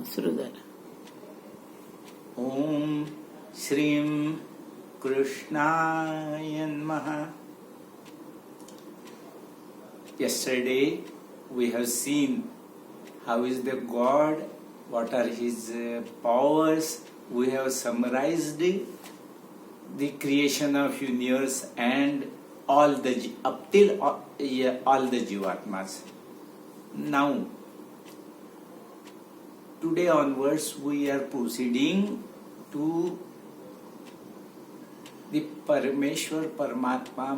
सुरू झालं. ओम श्रीं कृष्णाय नमः. Yesterday we have seen how is the God, what are his powers. We have summarized the creation of universe and all the up till all the Jivatmas. Now today onwards we are proceeding to the Parameshwar Paramatma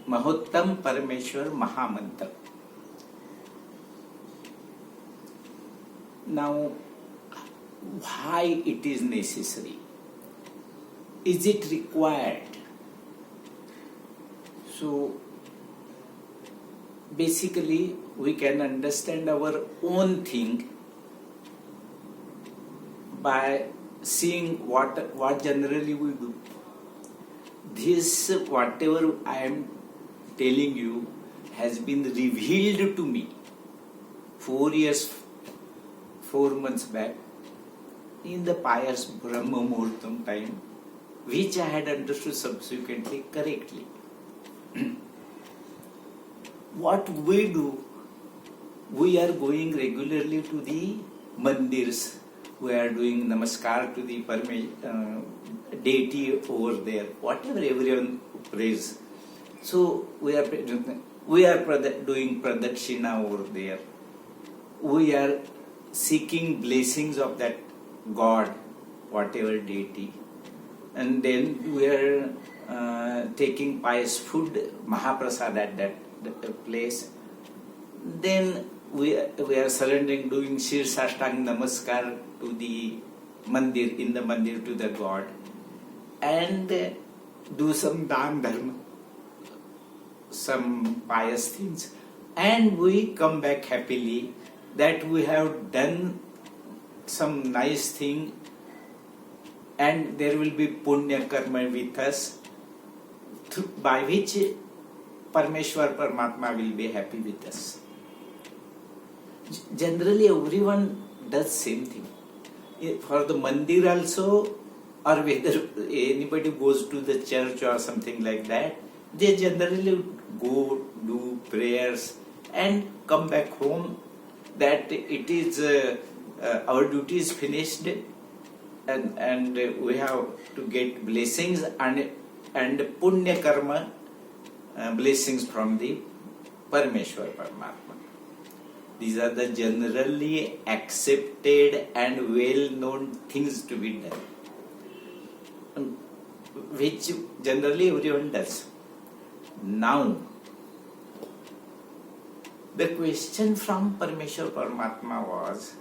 Mahottam Parameshwar Mahamantra. Now, why it is necessary? Is it required? So, basically, we can understand our own thing by seeing what generally we do. This, whatever I am telling you, has been revealed to me 4 months back in the pious Brahma Muhurtam time, which I had understood subsequently correctly. What we do, we are going regularly to the mandirs. We are doing namaskar to the deity over there, whatever everyone prays. So we are doing pradakshina over there. We are seeking blessings of that God, whatever deity, and then we are taking pious food, Mahaprasad at that place. Then we are surrendering, doing Shir Sashtang Namaskar to the mandir, in the mandir to the God, and do some dan dharma, some pious things, and we come back happily that we have done some nice thing, and there will be punya karma with us, by which Parameshwar Paramatma will be happy with us. Generally, everyone does same thing. For the mandir also, or whether anybody goes to the church or something like that, they generally go do prayers and come back home, that it is our duty is finished, and we have to get blessings and punya karma blessings from the Parameshwar Paramatma. These are the generally accepted and well-known things to be done, which generally everyone does. Now, the question from Parameshwar Paramatma was,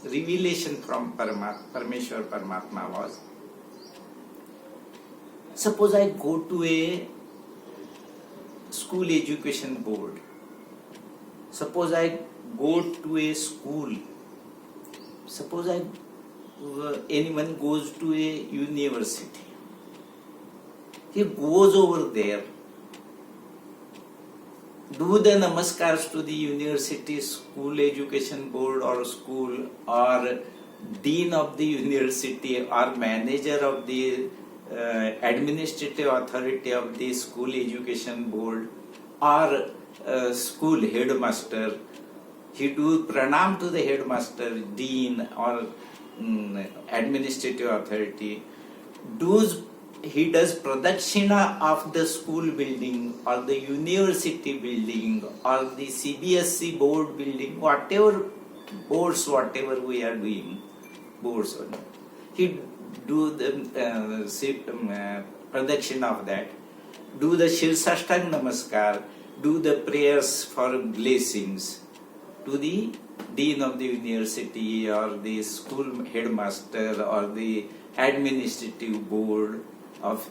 revelation from Parameshwar Paramatma was, suppose I go to a school education board, suppose I go to a school, suppose anyone goes to a university, he goes over there, do the namaskars to the university, school education board or school, or dean of the university or manager of the administrative authority of the school education board, or school headmaster, he do pranam to the headmaster, dean or administrative authority, he does pradakshina of the school building or the university building or the CBSE board building, whatever we are doing, boards, he do the pradakshina of that, do the Shir Sashtang Namaskar, do the prayers for blessings to the dean of the university or the school headmaster or the administrative board of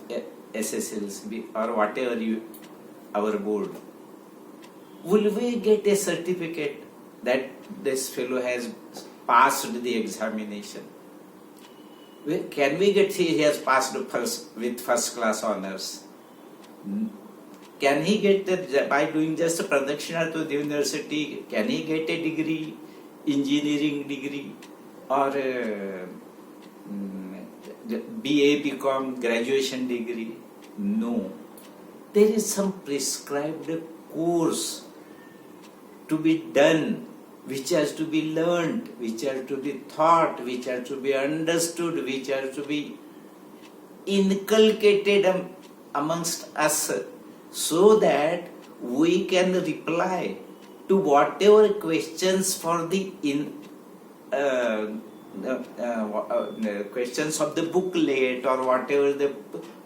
SSLC or whatever our board. Will we get a certificate that this fellow has passed the examination? Can we get he has passed with first class honors? can he get that by doing just a pradakshina to the university? Can he get a degree, engineering degree, or BA, BCom, graduation degree? No. There is some prescribed course to be done, which has to be learned, which has to be thought, which has to be understood, which has to be inculcated amongst us, so that we can reply to whatever questions for the questions of the booklet, or whatever the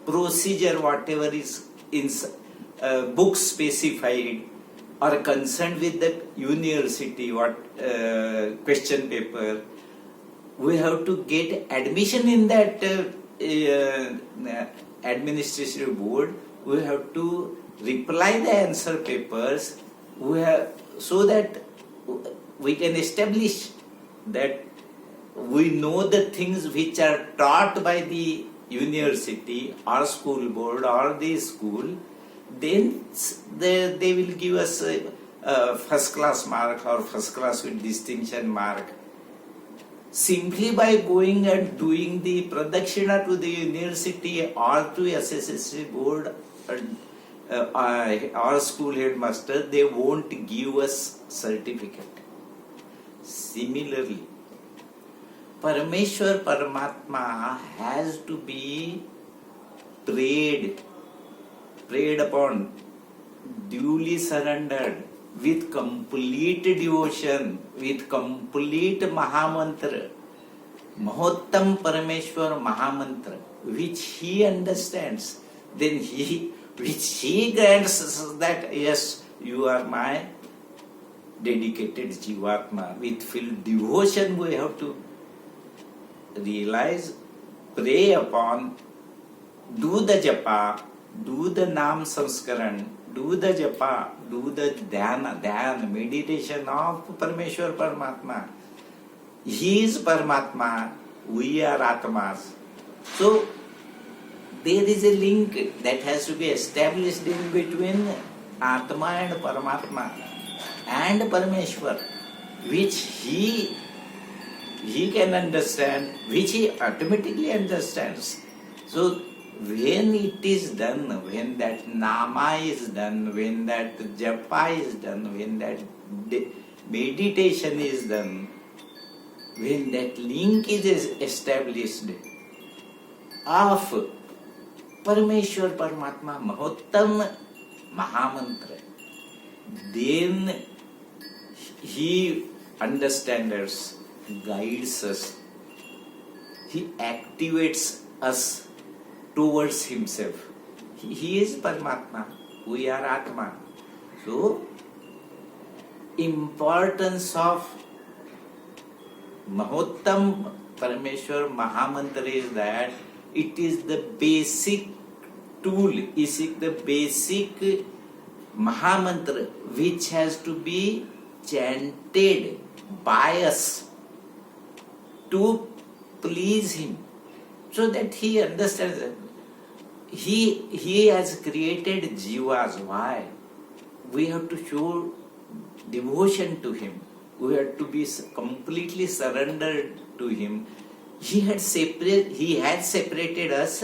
procedure, whatever is in book specified, or concerned with the university, what question paper. We have to get admission in that administrative board. We have to reply the answer papers. We have, so that we can establish that we know the things which are taught by the university or school board or the school. Then they will give us a first class mark or first class with distinction mark. Simply by going and doing the pradakshina to the university or to SSSC board or school headmaster, they won't give us certificate. Similarly, Parameshwar Paramatma has to be prayed upon, duly surrendered, with complete devotion, with complete Mahamantra, Mahottam Parameshwar Mahamantra, which he understands, then which he grants us that, yes, you are my dedicated Jivatma. With full devotion we have to realize, pray upon, do the japa, do the Nam Sanskaran, do the japa, do the dhyana, meditation of Parameshwar Paramatma. He is Paramatma, we are Atmas. So, there is a link that has to be established in between Atma and Paramatma and Parameshwar, which he can understand, which he automatically understands. So, when it is done, when that nama is done, when that japa is done, when that meditation is done, when that link is established of Parameshwar Paramatma Mahottam Mahamantra, then he understands us, guides us, he activates us towards himself. He is Paramatma, we are Atma. So, importance of Mahottam Parameshwar Mahamantra is that it is the basic tool, is the basic Mahamantra which has to be chanted by us to please him, so that he understands that he has created jivas. Why? We have to show devotion to him. We have to be completely surrendered to him. He had separated us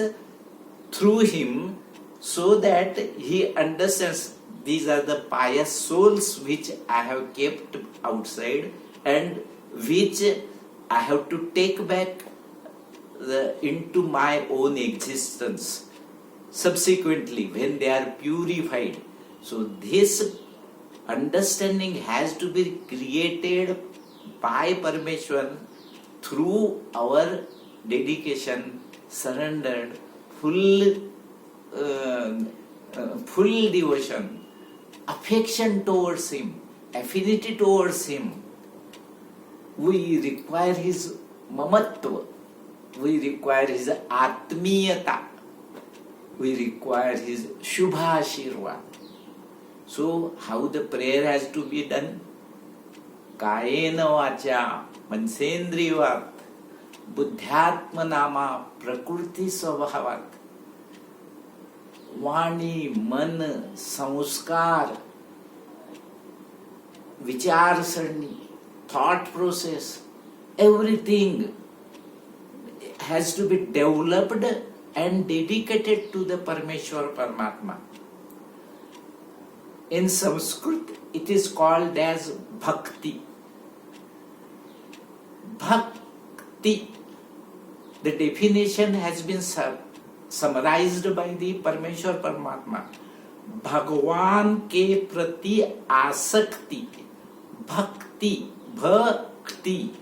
through him, so that he understands these are the pious souls which I have kept outside and which I have to take back into my own existence subsequently when they are purified. So this understanding has to be created by Parameshwar through our dedication, surrendered, full devotion, affection towards him, affinity towards him. We require his mamatva, we require his atmiyata, we require his shubha ashirvad. So, how the prayer has to be done? Kayena vacha mansendriyavat buddhyatma nama prakriti svabhavat. वाणी, मन, संस्कार, विचारसरणी, thought process, everything has to be developed and dedicated to the Parameshwar Paramatma. In Sanskrit, it is called as bhakti. Bhakti. The definition has been summarized by the Parameshwar Paramatma. भगवान के प्रति आसक्ति, bhakti, bhakti.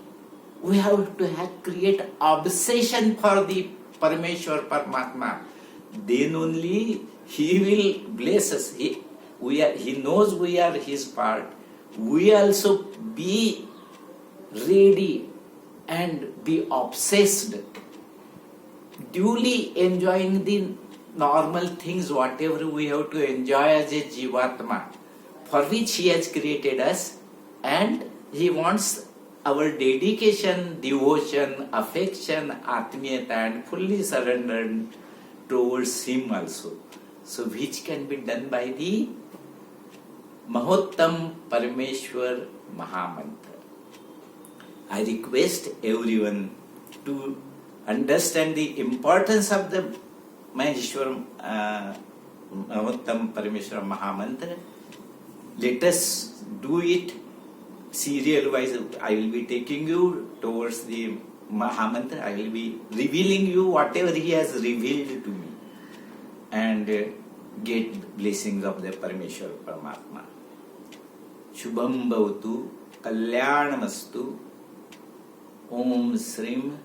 We have to create obsession for the Parameshwar Paramatma. Then only He will bless us. He knows we are His part. We also be ready and be obsessed, duly enjoying the normal things, whatever we have to enjoy as a Jivatma, for which He has created us, and He wants our dedication, devotion, affection, atmiyata, and fully surrendered towards Him also. So which can be done by the Mahottam Parameshwar Mahamantra. I request everyone to understand the importance of the Maheshwar Mahottam Parameshwar Mahamantra. Let us do it serial wise. I will be taking you towards the Mahamantra. I will be revealing you whatever He has revealed to me, and get blessings of the Parameshwar Paramatma. Shubham Bhavatu, Kalyanamastu, Om Srim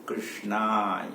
Krishnaya.